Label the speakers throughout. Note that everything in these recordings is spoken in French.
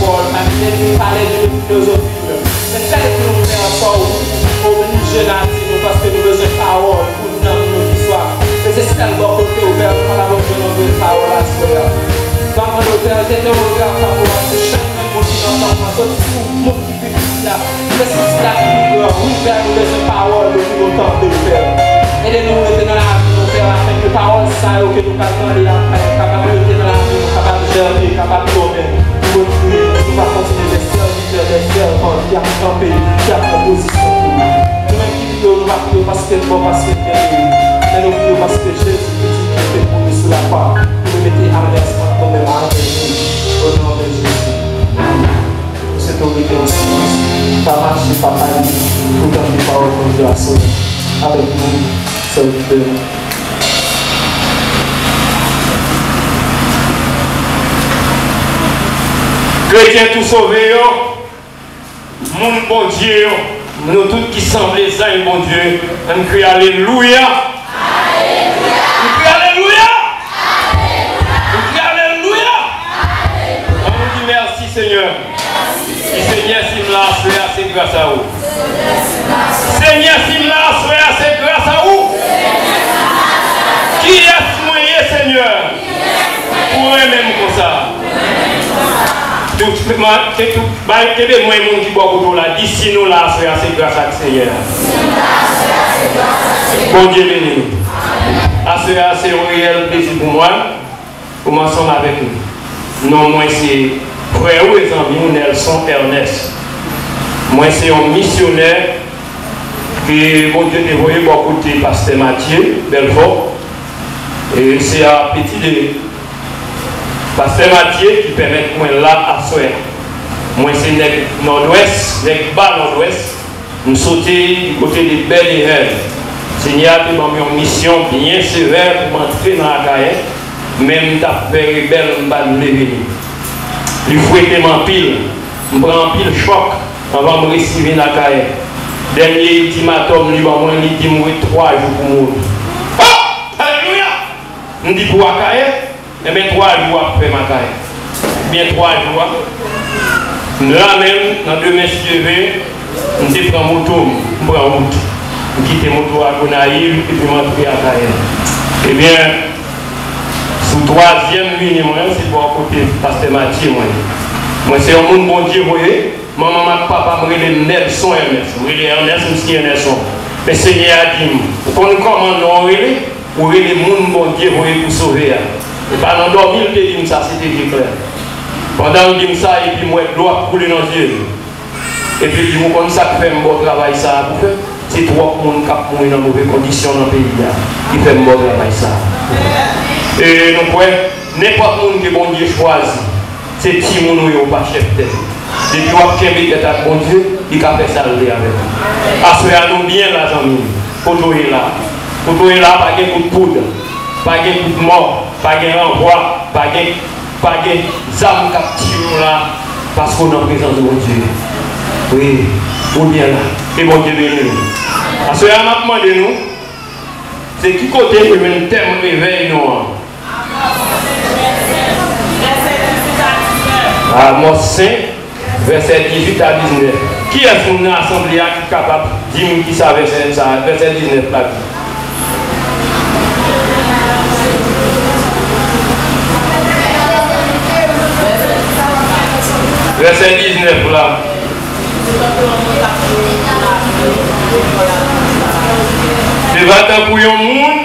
Speaker 1: parole, nous parler de philosophie. C'est ça que nous faisons ensemble pour nous jeunes parce que nous avons besoin de parole pour nous dans nos histoires. C'est ça le bon côté ouvert pour la besoin de parole à ce moment-là. Dans mon hôtel, j'ai un regard favorable de chaque monde qui entend ma sorte pour mon petit là. C'est ça qui nous ouvert nous besoin de parole depuis longtemps de le faire. Aidez-nous à dans la vie, nous faire afin que parole ça que nous capable de la capable de dans la vie, capable de gérer, capable de tomber. Nous va continuer de servir des servants qui a campé, qui a proposition. Nous-mêmes qui vivons, nous va prier parce que bon, parce que mais nous prions parce que Jésus qui fait pour nous sous la croix. Nous mettez à remerciement quand même à au nom de Jésus. Pour cette autorité aussi, pas marcher, pas parler, pour donner des paroles de Dieu à sauver. Avec nous, serviteurs.
Speaker 2: Chrétiens tout sauvés, mon bon Dieu, nous tous qui semblent les uns, bon Dieu, on crie Alléluia. Alléluia. On crie Alléluia. On crie Alléluia. On nous dit merci Seigneur. Seigneur, si me l'a c'est grâce à vous. Seigneur, si me l'a c'est grâce à vous. Qui est moyen, Seigneur, pour eux-mêmes comme ça? Tout le monde qui boit pour là, d'ici nous là, c'est grâce à Seigneur. Bon Dieu béni. C'est un réel plaisir pour moi. Commençons avec nous. Non, moi c'est frère ou les amis, Nelson Ernest. Moi c'est un missionnaire que bon Dieu a envoyé beaucoup de pasteur Mathieu Belfort. Et c'est un petit de pasteur Mathieu qui permet moi là à soir. Moi c'est le nord-ouest, le bas nord-ouest. Nous sautons du côté des belles et rêves. Seigneur a donné une mission bien sévère pour m'entrer dans la carrière. Même ta fait belle, je vais me lever. Il faut être en pile. Je prends pile choc avant de me recevoir dans la carrière. Dernier ultimatum, il dit que 3 jours pour mourir. Oh! Alléluia! Je dis pour la carrière, et bien 3 jours après ma carrière. Bien 3 jours. Là même, dans 2 mètres je prends moto, je prends route. Je quitte moto à Gonaïve et puis je m'entre à la carrière. Eh bien, sous 3e ligne, c'est pour côté pasteur Mathieu. Moi, c'est un monde bon Dieu, vous voyez. Maman, papa, je suis Nelson Ernest. Je suis Ernest, je suis Nelson. Mais Seigneur a dit, on commande, on est le monde bon Dieu, vous voyez, pour sauver. Et pas dans dormir, il dit ça, c'était clair. Pendant que je dis ça, et puis moi, je dois couler dans les yeux. Et puis, je dis, comme ça, fait un bon travail, ça, pour faire. C'est 3 personnes qui ont dans de mauvaises conditions dans le pays. Qui fait un bon travail, ça. Et nous pouvons, n'importe qui que bon Dieu choisit, c'est petit monde qui n'est pas chef tête. Depuis qu'on a fait un bon Dieu, il a fait ça avec nous. Assurez-nous bien, là, amis. Pour est là. Pour est là, pas de coup de poudre, pas de coup de mort, pas de renvoi, pas de âme captive là, parce qu'on est en présence de mon Dieu. Oui, ou bien là. Et bon Dieu béni nous. Assurez-nous, demandez nous, c'est qui côté que le thème réveille nous. Amos 5, verset 18 à 19. Qui est-ce qu'on a assemblé qui est capable de dire qui ça verset 19 là? Verset 19 là. C'est va pour un monde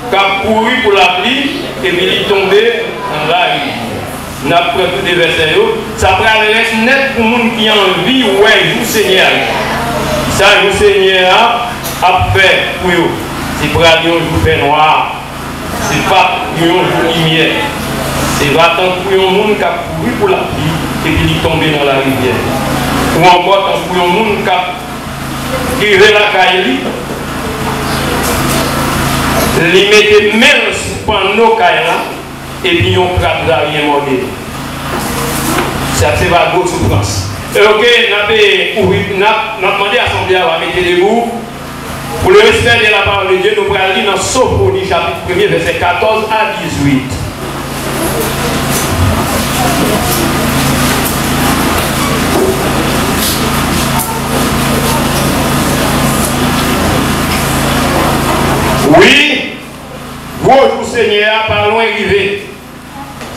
Speaker 2: qui a couru pour la pluie et puis il est tombé dans la rue. Nous avons pris tous les versets. Ça prend le reste net pour les gens qui ont envie, ouais, joue Seigneur. Ça, le Seigneur a fait pour eux. C'est pour aller un jour fait noir. Ce n'est pas pour un jour lumière. C'est vraiment pour un monde qui a couru pour la pluie et puis il est tombé dans la rivière. Ou encore pour un monde qui a tiré la caille. Il mettait même sur le caille et puis on frappe là, rien mordé. Ça c'est pas de souffrance. Ok, nous avons demandé à l'Assemblée à mettre debout. Pour le respect de la parole de Dieu, nous allons lire dans Sophonie chapitre 1er, verset 14 à 18. Oui, gros jour Seigneur, pas loin arrivé.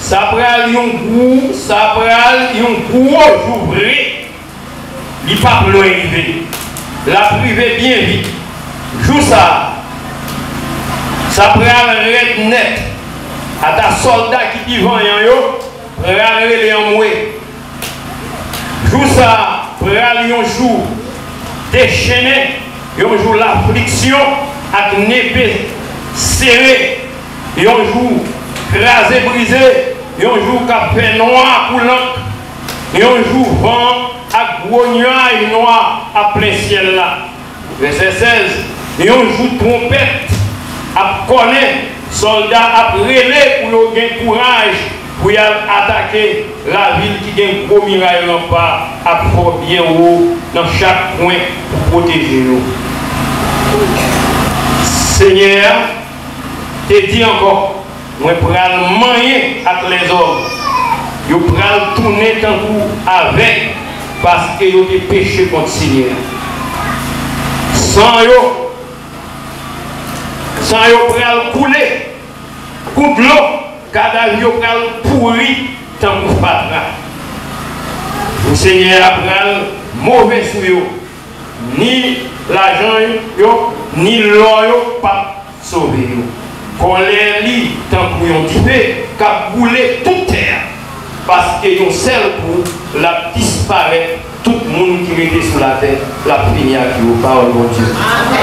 Speaker 2: Ça prend un gros, ça prend un gros jour vrai. Il n'est pas loin arrivé. La privée bien vite. Joue ça. Ça prend un net. À ta soldat qui vivent en yo, prend les en moué. Joue ça, prend un jour déchaîné, un jour l'affliction avec une épée serrée, et un jour crasé, brisé, et un jour qui fait noir pour l'encre, et un jour vent avec gros nuages noirs à plein ciel là. Verset 16, et un jour trompette à connaître, soldats à brûler pour gagner courage pour y attaquer la ville qui a un gros mirail rempart à fort bien haut dans chaque coin pour protéger nous. Seigneur, te dis encore, moi pour le manier avec les hommes, je prends tourner tant avec parce que je péché contre le Seigneur. Sans yo pral couler, coup de l'eau, cadavre yo pral pourri tant que patra. Le Seigneur pral mauvais sur yo, ni l'argent yo, ni l'or yo pas sauver yo. Qu'on les lit tant que yon dippé, qu'a boulé toute terre, parce que yon seul pour la disparaître. Tout le monde qui était sur la terre, la finir qui vous parle, mon Dieu.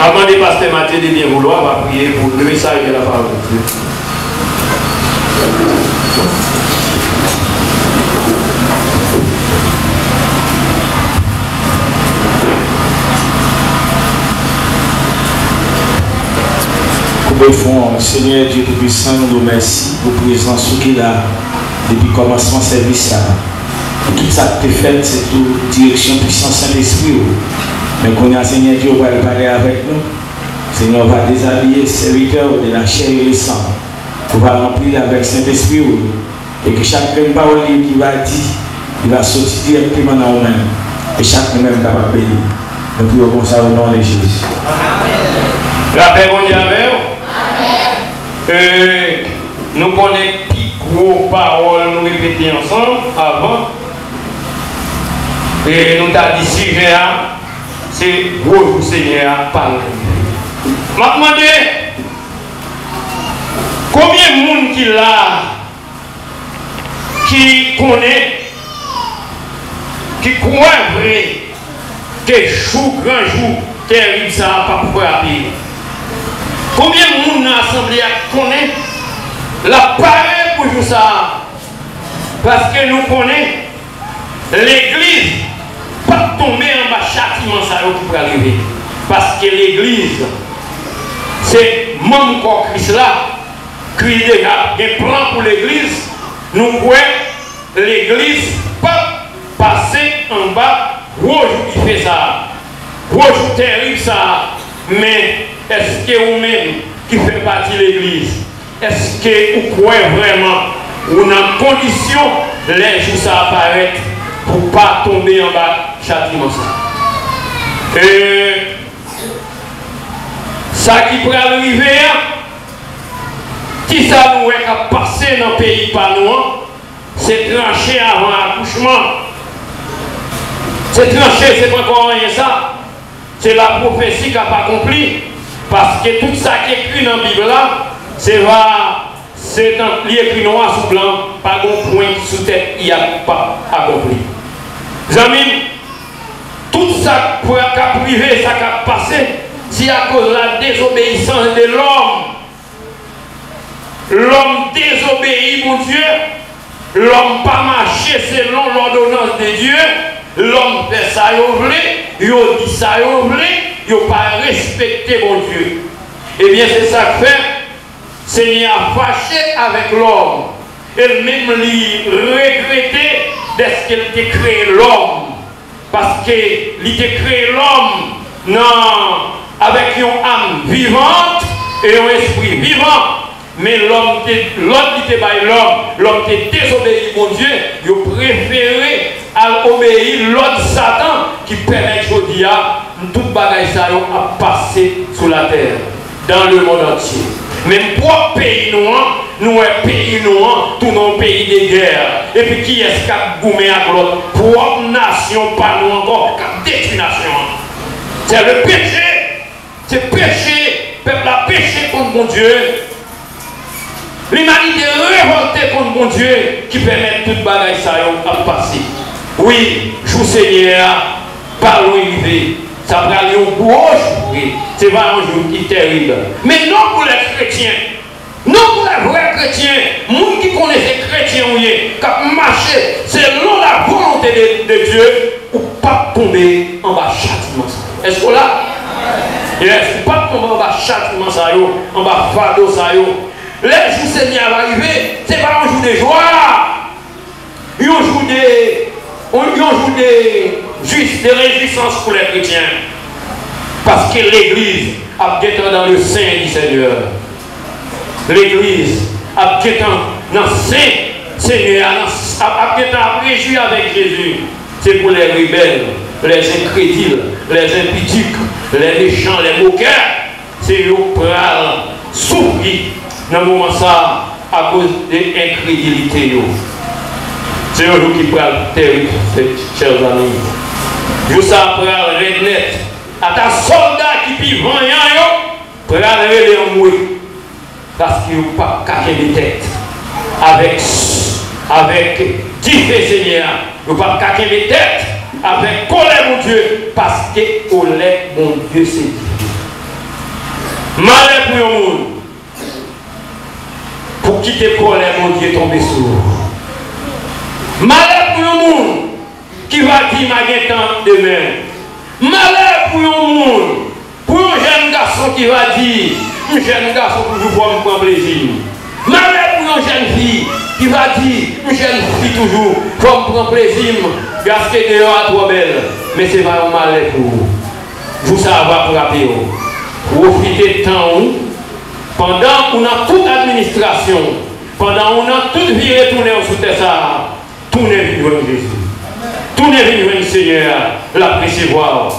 Speaker 2: Avant de pasteur Mathieu de bien vouloir, on va prier pour le message de la parole de Dieu.
Speaker 3: Au fond, Seigneur Dieu Tout-Puissant, nous nous remercions pour la présence qu'il a depuis le commencement de service. Tout ça que tu fais, c'est toute direction puissance Saint-Esprit. Mais qu'on a Seigneur Dieu, on va parler avec nous. Seigneur, on va déshabiller serviteur de la chair et le sang. On va remplir avec Saint-Esprit. Et que chaque parole qui va dire, il va sortir directement dans nous-mêmes. Et chaque même capable de bénir. Nous prions comme ça au nom de Jésus.
Speaker 2: La paix mondiale. Nous connaissons plus gros paroles, nous répéter ensemble avant. Et nous avons dit sujet, c'est gros Seigneur parler. Je me demande combien de monde qui là, qui connaît, qui croit vrai, que jour, grand jour, terrible, ça n'a pas frapper. Combien de monde dans l'Assemblée connaît la parole pour jouer ça? Parce que nous connaissons l'Église, pas tomber en bas châtiment ça qui peut arriver. Parce que l'Église, c'est même corps Christ là, qui déjà un plan pour l'Église. Nous voyons l'Église pas passer en bas, rouge qui fait ça, rouge terrible ça, mais est-ce que vous-même qui fait partie de l'Église, est-ce que vous croyez vraiment ou dans condition les jours ça apparaît pour ne pas tomber en bas châtiment ça? Et ça qui pourrait arriver, qui ça nous est passé dans le pays par nous, c'est tranché avant l'accouchement. C'est tranché, c'est pas encore rien ça. C'est la prophétie qui n'a pas accompli. Parce que tout ça qui est écrit dans la Bible là, c'est écrit noir sur blanc, pas de point sous tête, il n'y a pas accompli. Amis, tout ça pour privé, ça qui a passé, c'est à cause de la désobéissance de l'homme. L'homme désobéit, mon Dieu. L'homme pas marché selon l'ordonnance de Dieu. L'homme fait ça, il dit ça, il n'a pas respecté mon Dieu. Eh bien, c'est ça que fait. Seigneur a fâché avec l'homme. Et même lui regretter d'être qu'il a créé l'homme. Parce qu'il a créé l'homme avec une âme vivante et un esprit vivant. Mais l'homme qui était l'homme qui désobéi mon Dieu, il a préféré à obéir l'autre Satan qui permet aujourd'hui à toute bagaille ça a passé sur la terre. dans le monde entier. Même propre pays noir, nous sommes pays noirs, tous nos pays de guerre. Et puis qui est-ce qui a goumé à l'autre? Propre nation, pas nous encore, qui a détruit nation. C'est le péché. C'est péché. Le peuple a péché contre mon Dieu. L'humanité révoltée contre mon Dieu qui permet toute bagaille ça à passer. Oui, je vous Seigneur, par l'arrivée, ça va aller au gros jour. C'est pas un jour qui est terrible. Mais non pour les chrétiens, non pour les vrais chrétiens, nous qui connaissent les chrétiens, qui ont marché selon la volonté de Dieu, ou pas tomber en bas châtiment. Est-ce que là? Yes, pas tomber en bas châtiment, en bas fardeau. Les jours Seigneur va arriver, ce n'est pas un jour de joie, un jour de réjouissance pour les chrétiens. Parce que l'Église a été dans le sein du Seigneur. L'Église a été dans le sein Seigneur, a été réjoui avec Jésus. C'est pour les rebelles, les incrédules, les impudiques, les méchants, les moqueurs. C'est eux qui peuvent souffrir dans le moment ça à cause de l'incrédulité. C'est eux qui peuvent terrible, chers amis. Vous savez, rednet, à ta soldat qui vit vaillant, pour aller les mourir. Parce qu'il n'y a pas qu'à des têtes. Avec Dieu Seigneur, il n'y a pas qu'à des têtes. Avec colère mon Dieu, parce que colère mon Dieu c'est Dieu. Malheur pour le monde. Pour quitter colère mon Dieu tomber sur vous. Malheur pour le monde qui va dire ma temps demain. Malheur pour le monde, pour un jeune garçon qui va dire, un jeune garçon toujours pour me prendre plaisir. Malheur pour une jeune fille qui va dire, une jeune fille toujours pour me prendre plaisir. Parce que dehors à trop belle, mais c'est pas un malheur pour vous. Vous savez pour rappeler. Profitez de temps pendant qu'on a toute administration, pendant qu'on a toute vie retournée sous terre, tout n'est venu vers Jésus. Tout n'est venu vers le Seigneur, la précevoir.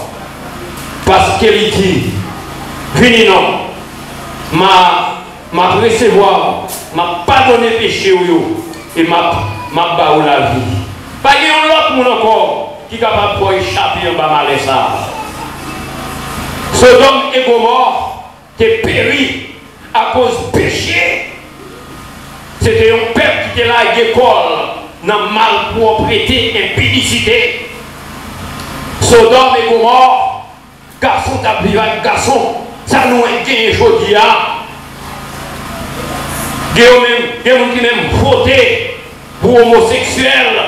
Speaker 2: Parce qu'il dit, venez non, ma précevoir, m'a pardonné péché et m'a baou la vie. Pas qu'il y a l'autre monde encore qui est capable de échapper en bas mal ça. Sodome et Gomorrhe étaient péris à cause du péché. C'était un peuple qui était là à l'école, dans malpropreté, impudicité. Sodome et Gomorre, garçon t'a pris avec garçon, ça nous a gagné aujourd'hui. Il y a des gens qui même voté pour homosexuels.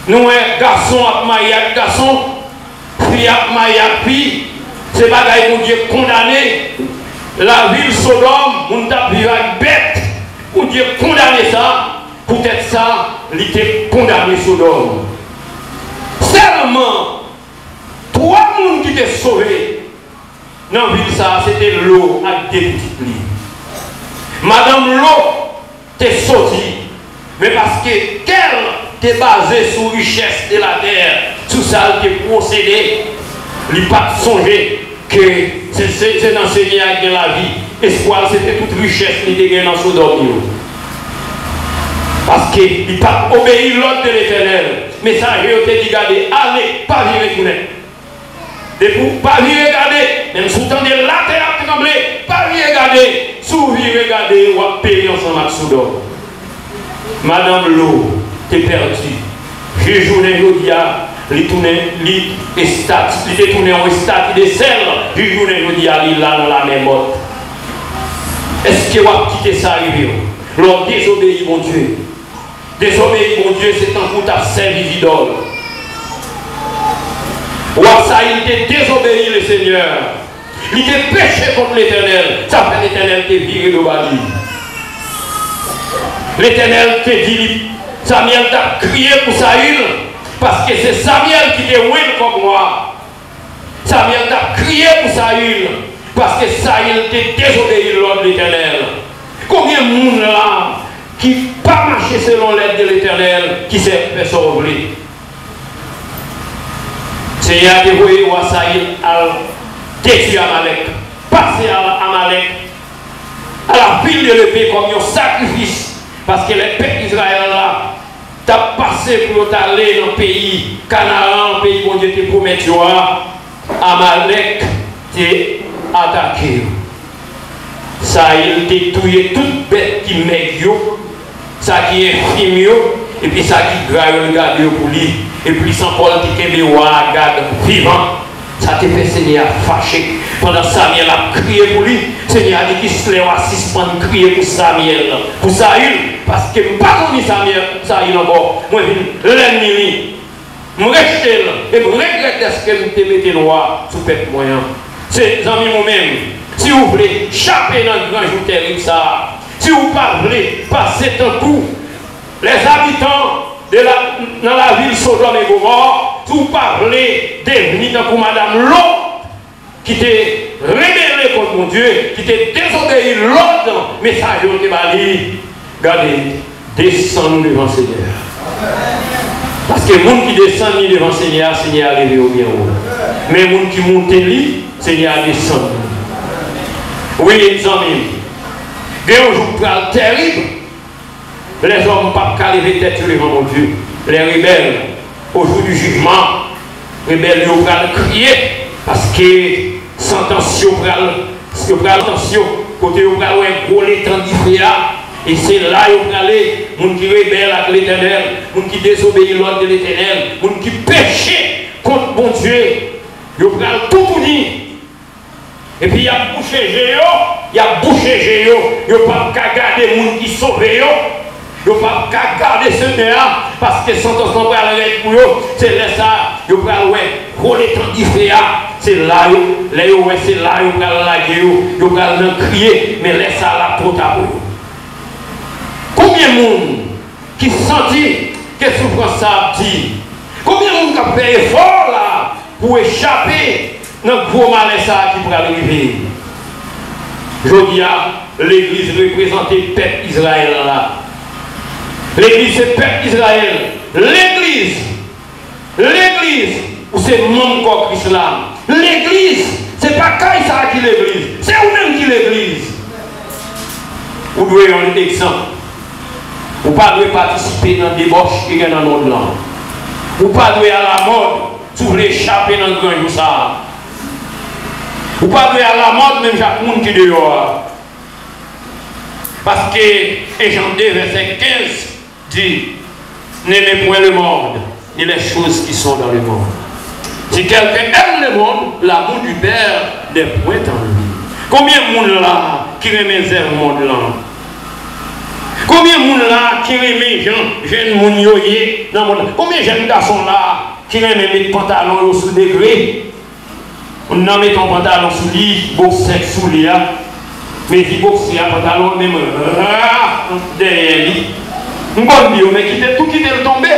Speaker 2: Nous, garçon à marier avec garçon, fille à marier avec fille. C'est pas que Dieu condamné. La ville Sodome, on t'a pris avec bête. Pour Dieu condamner ça, peut-être ça, il était condamné Sodome. Seulement, 3 personnes qui étaient sauvés dans la ville, c'était l'eau avec des petites lits. Madame l'eau t'est sortie, mais parce qu'elle était basée sur la richesse de la terre, tout ça qui est procédé, il n'a pas songé que c'est d'enseigner avec la vie. Espoir, c'était toute richesse qui était dans Sodome. Parce qu'il n'a pas obéi l'ordre de l'Éternel. Mais ça, je te dis, regardez, allez, pas vivre tout net. Et pour pas vivre, regardez, même sous temps de la terre à trembler, pas vivre, regardez, sous vivre, regardez, on va payer ensemble avec Sodome. Madame L'eau, t'es perdue. J'ai joué aujourd'hui, il était tourné en statue de sel. J'ai joué aujourd'hui, il est là dans la même mode. Est-ce que vous avez quitté ça, l'on désobéit mon Dieu? Désobéir mon Dieu, c'est un coup à servir d'idole. Ou ça, il était désobéi le Seigneur. Il était péché contre l'Éternel. Ça fait l'Éternel qui est viré de Bali. L'Éternel te dit, Samuel t'a crié pour Saül, parce que c'est Samuel qui te oué comme moi. Samuel t'a crié pour Saül, parce que Saül t'a désobéi l'ordre de l'Éternel. Combien de monde là qui pas marché selon l'aide de l'Éternel, qui s'est fait sauver? Seigneur a dévoyé Saül à détruire Amalek. passé à Amalek, à la pile de l'épée comme un sacrifice, parce que les peuples d'Israël là, t'as passé pour aller dans le pays Canaan, le pays où Dieu te promet, Amalek t'a attaqué. Ça, il t'a tué toute bête qui m'aide, ça qui est infime, et puis ça qui grave le garde pour lui, et puis sans Paul qui est garde vivant. Ça te fait Seigneur fâché. Pendant Samuel a crié pour lui, Seigneur a dit qu'il se lève à 6 points de crier pour Samuel. Pour Saül, parce que je ne pas connu Saül encore. Moi, je suis l'ennemi. Je reste là. Et je regrette ce que je te mette noir sous peuple moyen. C'est amis moi-même. Si vous voulez chapper dans le grand jour terrible, ça. Si vous parlez, passez un coup. Les habitants dans la ville Sodome et Gomorrhe, vous parlez des venus comme Madame Lot, qui t'est rebellé contre mon Dieu, qui t'est désobéi l'autre message de Bali. Regardez, descendons devant le Seigneur. Parce que les gens qui descendent devant le Seigneur, le Seigneur est arrivé au bien haut. Mais les gens qui montent lui, le Seigneur descend. Oui, les amis, il y a un jour terrible. Les hommes ne peuvent pas lever tête devant mon Dieu. Les rebelles, au jour du jugement, les rebelles vont crier parce que sentention, côté où un gros l'étendue et c'est là où vous allez, les gens qui rebellent avec l'Éternel, les gens qui désobéissent l'ordre de l'Éternel, les gens qui péchent contre mon Dieu, ils vont tout punir. Et puis il y a bouché Géo, il y a bouché Géo, il n'y a pas qu'à garder les gens qui sauvent. Il ne faut pas garder ce néant parce que sans ton pour aller pour eux, c'est là ça. Il faut pas les temps différents. C'est là où c'est là où il faut la crier, mais laisse ça là pour ta boue. Combien de monde qui sentit que souffrance ça dit? Combien de monde qui a fait effort là pour échapper dans le gros malaise qui pourrait arriver? Je dis à l'église représentée le peuple Israël là. L'église, c'est le peuple d'Israël. L'église, où c'est mon corps Christ là. L'église, c'est pas Kaïsa qui l'église, c'est vous-même qui l'église. Vous devez avoir un exemple. Vous ne pouvez pas participer dans des débauche qui est dans le monde là. Vous ne pouvez pas à la mode si vous voulez échapper dans le grand jour ça. Vous ne pouvez pas à la mode même chaque monde qui est dehors. Parce que Jean 2, verset 15, dit, n'aimez point le monde, ni les choses qui sont dans le monde. Si quelqu'un aime le monde, l'amour du Père n'est point en lui. Combien de monde là qui aime le monde là? Combien de monde là qui aime les jeunes moun yoye dans le monde? Combien de jeunes garçons là qui aiment mettre pantalon sous degré? On a mis ton pantalon sous lit, beau sec sous lit, mais si beau c'est un pantalon même derrière lui. On va dire, mais tout quitter le tomber.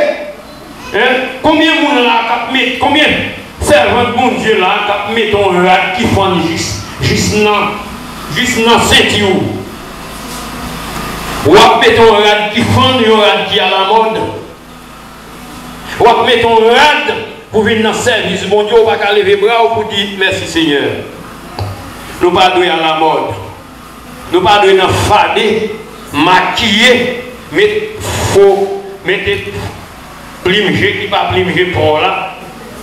Speaker 2: Combien de monde là qui met, combien servants de mon Dieu là qui met ton rad qui font juste dans cette eau. Ou à mettre ton rad qui font un rad qui est à la mode. Ou à mettre ton rad pour venir dans le service. Mon Dieu, on va lever les bras pour dire merci Seigneur. Nous ne pas à la mode. Nous ne pas dans le fadé, maquiller. Mais faut mettre plimger qui pas plimger pour là,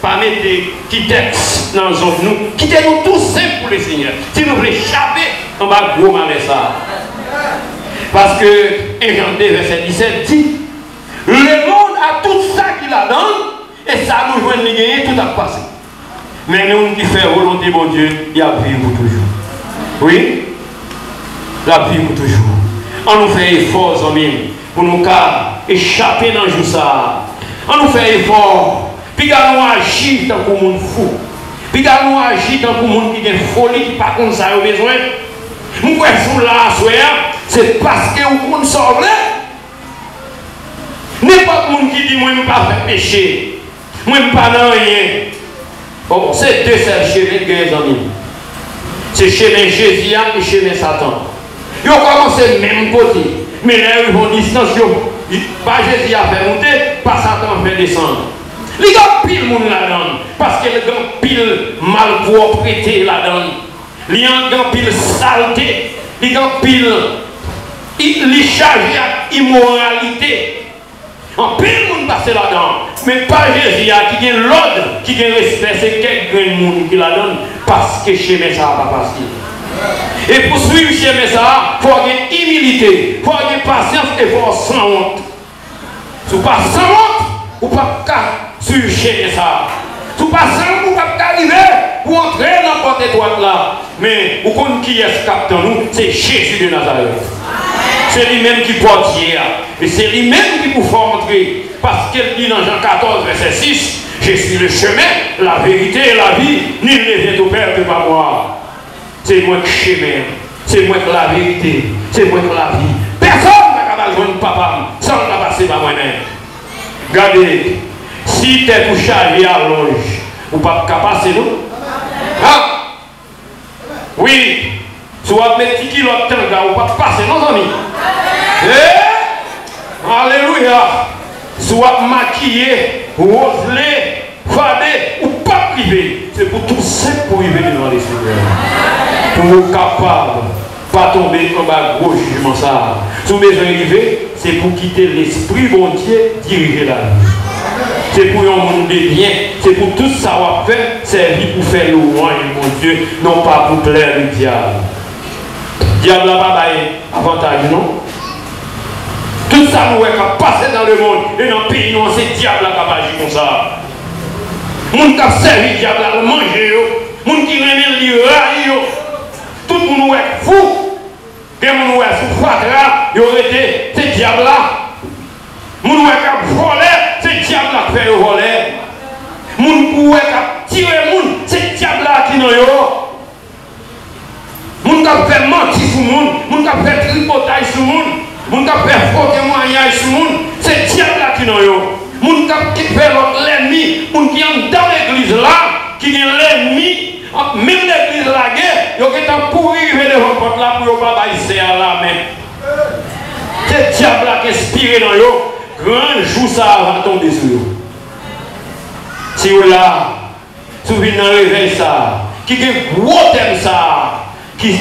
Speaker 2: pas mettre qui texte dans zone nous, quittez-nous tout simple pour le Seigneur. Si nous voulons échapper, on va gros mal ça. Parce que Jean 2 verset 17 dit, le monde a tout ça qu'il a dans, et ça nous joint de gagner, tout a passé. Mais nous qui faisons volonté de mon Dieu, il y a vie pour toujours. Oui, la vie pour toujours. On nous fait effort, amis, pour nous échapper dans le jour ça. On nous fait effort. Puis nous agir tant que monde fou. Puis nous agir tant que monde qui a une folie, qui n'a pas comme ça au besoin. Nous pouvons là, c'est parce que vous ne savez. N'importe qui dit, moi, je ne vais pas faire péché. Moi, je ne vais pas dans rien. Bon, c'est deux seuls chemins, les amis. C'est chemin Jésus et chemin Satan. Ils ont commencé même côté. Mais là, ils vont distance. Pas Jésus a fait monter, pas Satan a fait descendre. Il y a pile monde là-dedans. Parce que le grand pile mal pour prêter là-dedans. il y a un pile saleté, il y a un pile, il chargé à immoralité. En pile monde passe là-dedans, mais pas Jésus qui a l'ordre, qui a le respect, c'est quelqu'un de monde qui la donne parce que chez mes ça va pas passer. Et pour suivre chez mes ça, il faut avoir une humilité, il faut avoir une patience et il faut avoir sans honte. Si vous pas sans honte, vous ne pouvez pas suivre chez mes ça. Si vous pas sans honte, vous ne pouvez pas arriver pour entrer dans la porte étroite là. Mais vous connaissez qui est ce capteur nous, c'est Jésus de Nazareth. C'est lui-même qui porte hier. Et c'est lui-même qui vous fait entrer. Parce qu'il dit dans Jean 14, verset 6, je suis le chemin, la vérité et la vie. Nul ne vient au Père que par moi. C'est moi qui chemin. C'est moi qui la vérité. C'est moi qui la vie. Personne n'a capable de joindre papa sans la passer par moi-même. Regardez, si tu es pour charger à l'ange, vous ne pouvez pas passer nous. Ah! Oui. Si vous avez des petits kilos de temps, vous ne pouvez pas passer nos amis. Alléluia. Soit maquillé, roselé, fadé ou pas privé. C'est pour tout ça pour vivre devant les Seigneurs. Pour vous capable de pas tomber en bas gros jugement ça. Si vous avez besoin d'arriver, c'est pour quitter l'esprit bon Dieu, diriger la vie. C'est pour un monde de bien. C'est pour tout ça qu'on fait, servir pour faire louange, mon Dieu, non pas pour plaire le diable. Le diable n'a pas avantage, non? Tout ça nous est passé dans le monde et dans le pays, nous, c'est le diable qui a agi comme ça. Les gens qui ont servi le diable, qui ont mangé, les gens qui ont lire, tout le monde est fou. Les gens qui ont sous fatra, ils ont été, c'est le diable là. Les gens qui ont volé, c'est le diable qui fait voler. Les gens qui ont tiré, c'est le diable là qui nous a. Les gens qui ont fait mentir sur le monde, les gens qui ont fait tripotage sur le monde. Moun kap fait faux témoignage sur moun, c'est diable là qui nous yo. Moun kap qui fait l'ennemi, moun qui est dans l'église là, qui est l'ennemi, même l'église là guerre, yo qui est pour arriver devant porte là pour yo pas baisser à la main. C'est diable là qui inspiré dans yo, grand jour ça va tomber sur yo. Si vous là, si vous venez dans le réveil ça, qui est gros thème ça, qui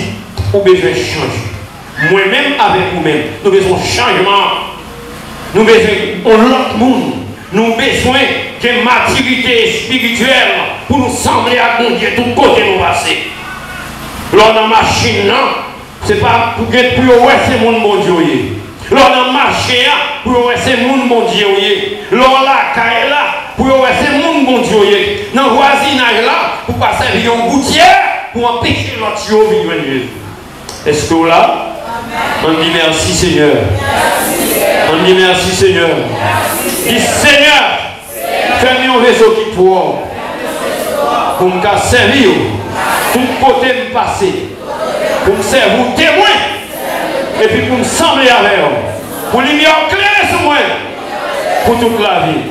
Speaker 2: ou besoin changer. Moi-même avec vous-même, nous avons besoin de changement. Nous avons besoin de l'autre monde. Nous avons besoin de maturité spirituelle pour nous sembler à mon Dieu tout côté nous passer. Lors dans la machine, ce n'est pas pour que c'est mon bon Dieu. Lors dans la machine, pour que c'est mon bon Dieu. Lors la caille là, pour que c'est mon bon Dieu. Dans le voisinage là, pour passer une gouttière, pour empêcher notre Dieu de venir. Est-ce que là? On dit merci Seigneur. On dit merci Seigneur. Dis Seigneur, fais-moi un vaisseau qui pour me servir, tout côté me passer, pour me servir témoin, et puis pour me sembler avec eux, pour lumière claire sur moi, pour toute la vie.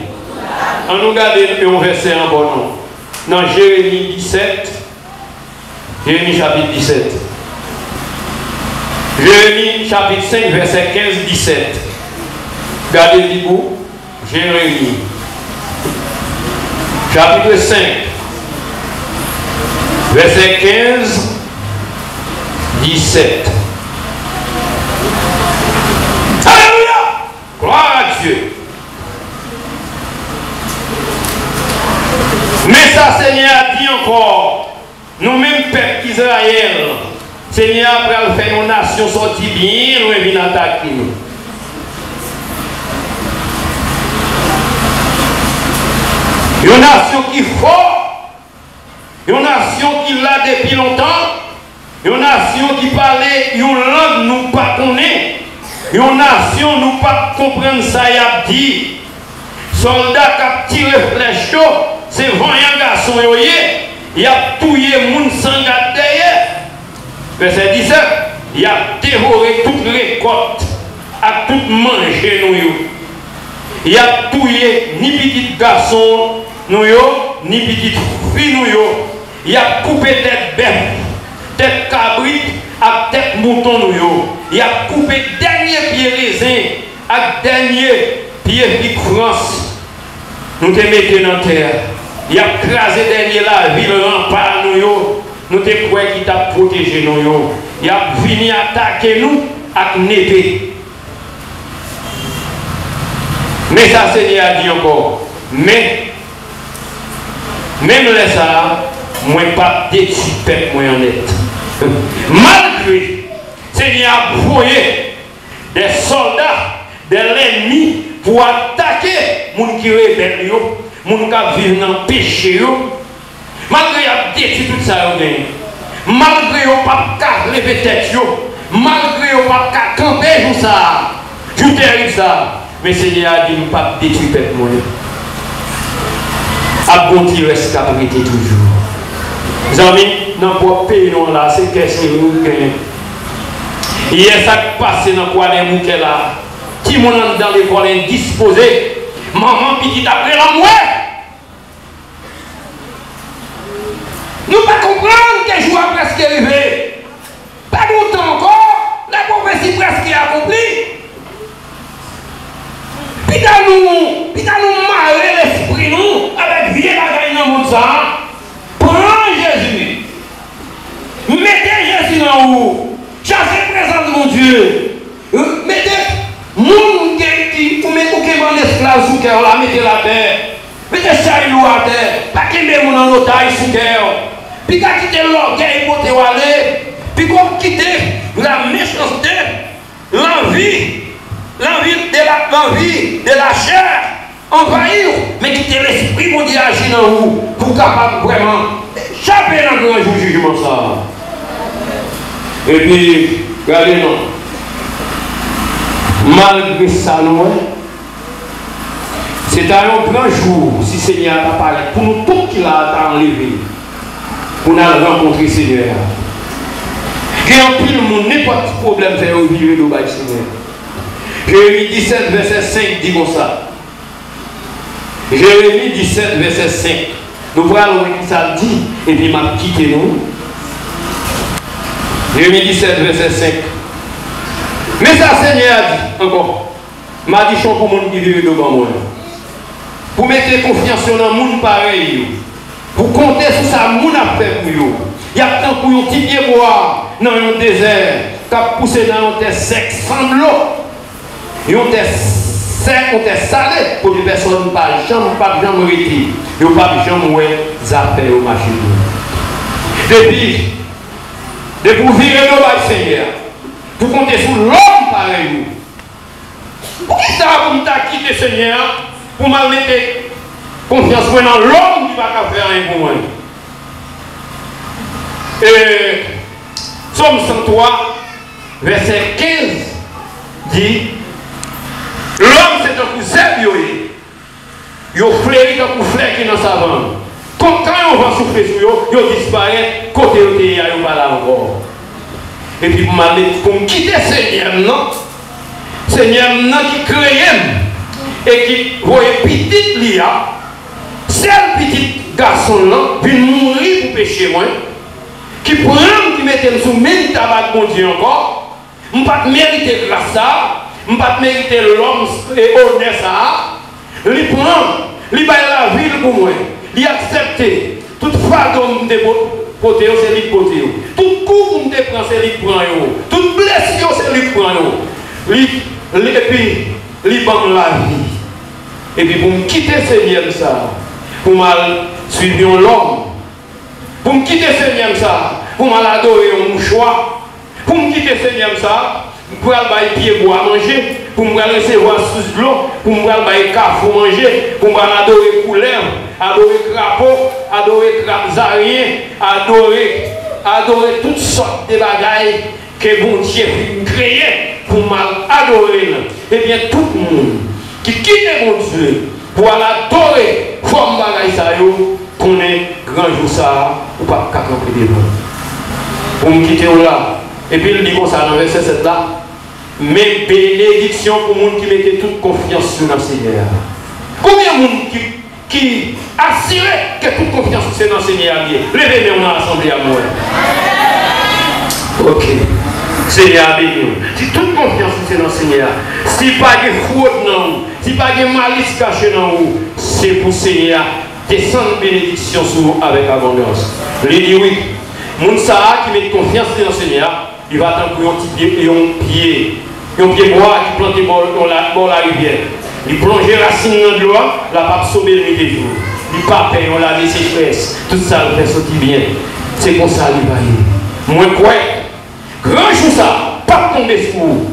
Speaker 2: On nous regarde un verset en bon nom. Dans Jérémie 17, Jérémie chapitre 17. Jérémie chapitre 5, verset 15-17. Regardez-vous, Jérémie chapitre 5, verset 15-17. Alléluia! Gloire à Dieu. Mais ça, Seigneur a dit encore, nous-mêmes, peuple Israël, Seigneur, après faire nos nations sortir bien, nous venons attaquer nous. Une nation qui est forte, une nation qui l'a depuis longtemps, une nation qui parlait une langue nous pas connaît, une nation nous pas comprendre ça y a dit. Soldat qui tire flèche, c'est voyant garçon il a tué moun sans garder. Verset 17, il a dévoré toute récolte, à tout manger nous. Il a tué ni petit garçon nous, ni petite fille nous. Il a coupé tête bœuf, tête cabrit, à tête mouton nous. Il a coupé dernier pied raisin, à dernier pied pique France. Nous te mettons dans terre. Il a crasé dernier la ville rempart nous. nous te croyons qui t'a protégé nous. Il a venu attaquer nous avec épée. Mais ça, Seigneur a dit encore. Mais, même les ça, moi pas détruit peuple moi en net. Malgré, Seigneur a envoyé des soldats, de l'ennemi pour attaquer les gens qui rebellent, les gens qui vivent dans le péché. Malgré a détruit tout ça, malgré qu'on pas lever tête, malgré qu'on pas camper pour ça, je terrible ça. Mais Seigneur a dit, je ne pas détruire peuple moi. A bon Dieu reste capacité toujours. Les amis, dans le pays là, c'est qu'est-ce que nous gagnons. Hier, ça qui passe dans quoi les mouquets là, qui m'ont dans l'école indisposé, maman petite après la mouette. Nous ne pas comprendre que jour a presque arrivé. Pas longtemps encore, la prophétie presque accomplie. Puis nous marrer l'esprit nous avec vieux bagaille dans le monde ça. Prends Jésus. Mettez Jésus en haut. Chassez présence de mon Dieu. Mettez moun qui ou esclave sous cœur là, mettez la terre. Mettez ça à terre. Pas qu'il met mon en otage sous cœur. Puis quand quitter l'orgueil pour te aller. Puis qu'on quitte la méchanceté, l'envie de la chair, envahir, mais quitter l'esprit mon Dieu agir dans vous pour capable vraiment échapper dans le grand jour jugement ça. Et puis, regardez non. Malgré ça, nous, c'est un grand jour si Seigneur a parlé pour nous tous qui l'a enlevé, pour nous rencontrer Seigneur. Il y a un peu de monde, n'importe quel problème, c'est au milieu de Seigneur. Jérémie 17, verset 5 dit comme ça. Jérémie 17, verset 5. Nous voyons ce que ça dit, et puis m'a quitté nous. Jérémie 17, verset 5. Mais ça, Seigneur a dit, encore, m'a dit pour le monde qui vit devant moi. Pour mettre confiance dans le monde pareil, pour compter sur ça, le monde a fait pour vous. Il y a tant pour un petit pied boire dans un désert, qui a poussé dans un terre sec, sans l'eau. Ils ont été secs, ont été salés pour des personnes pas jamais retirer. Ils n'ont pas jamais zapper au marché. Depuis vous virer le Seigneur, pour compter sur l'homme pareil. Pourquoi ça va vous quitter Seigneur pour me mettre confiance dans l'homme qui va faire rien pour moi? Et Somme 103, verset 15 dit. L'homme c'est un coup zèbre, il flaire un coup flair qui est dans sa vente. Comme quand on va souffler sur eux, il disparaît, côté où il n'y a pas là encore. Et puis pour me quitter Seigneur, non? Seigneur, non qui crée et qui voit petit lia, seul petit garçon là, vient mourir pour pécher moi, qui prend, qui met sous même tabac mon Dieu encore, je ne peux pas mériter grâce à. Je ne peux pas mériter l'homme et honnête ça. Il prend, il va la ville pour moi. Il accepte toute fardeau de côté, c'est lui côté. Tout coup de prend, c'est lui prend. Toute blessure, c'est lui prend. Et puis, il prend la vie. Et puis, pour me quitter Seigneur ça, pour me suivre l'homme, pour me quitter Seigneur ça, pour m'adorer un mouchoir, pour me quitter Seigneur ça, pour aller pied bois manger, pour me recevoir sous l'eau, pour me aller café manger, pour m'adorer couleur, adorer crapaud, adorer crabsarien, adorer toutes sortes de bagailles que bon Dieu créé pour m'adorer. Eh bien, tout le monde qui quitte mon Dieu pour aller adorer, comme bagaille ça, qu'on est grand jour ça, ou pas camper devant. Pour me quitter là. Et puis il dit comme ça dans le verset 7 là. Mais bénédiction pour les gens qui mettaient toute confiance sur le Seigneur. Combien de gens qui assurent que toute confiance c'est dans le Seigneur? Levez-les, on a assemblé à moi. Ok. Seigneur, bénis. Si toute confiance c'est dans le Seigneur, si pas de fraude dans vous, si pas de malice cachée dans vous, c'est pour le Seigneur descendre bénédiction sur vous avec abondance. Il dit oui. Moun ça qui met confiance dans le Seigneur, il va attendre pour un pied bois qui plante dans la rivière. Il plonge racine dans de l'eau, la pape sauver le midi jour. Il pas paye, on l'a laissé sécheresse. Tout ça, le fait sortir bien. C'est comme ça, il va y. Moi, quoi? Grand jour ça, pas tomber sur vous.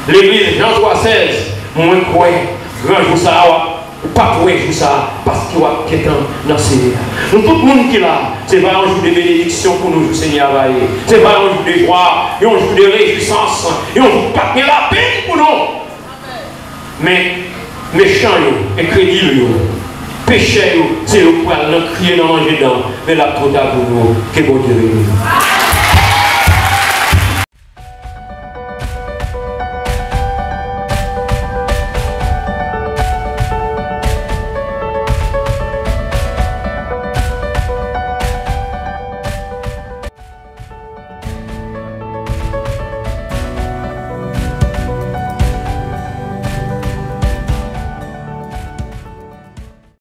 Speaker 2: L'église Jean 3,16, moi, quoi? Grand jour ça, pas pour jour ça, parce qu'il y a quelqu'un dans ce Seigneur. Nous, tout le monde qui est là, c'est pas un jour de bénédiction pour nous, Seigneur. C'est pas un jour de joie, et un jour de réjouissance, et un jour pas de la peine pour nous. Mais méchants, incrédules, péchés, c'est le poil, le crier dans manger dedans, mais la trop pour nous, que bon Dieu.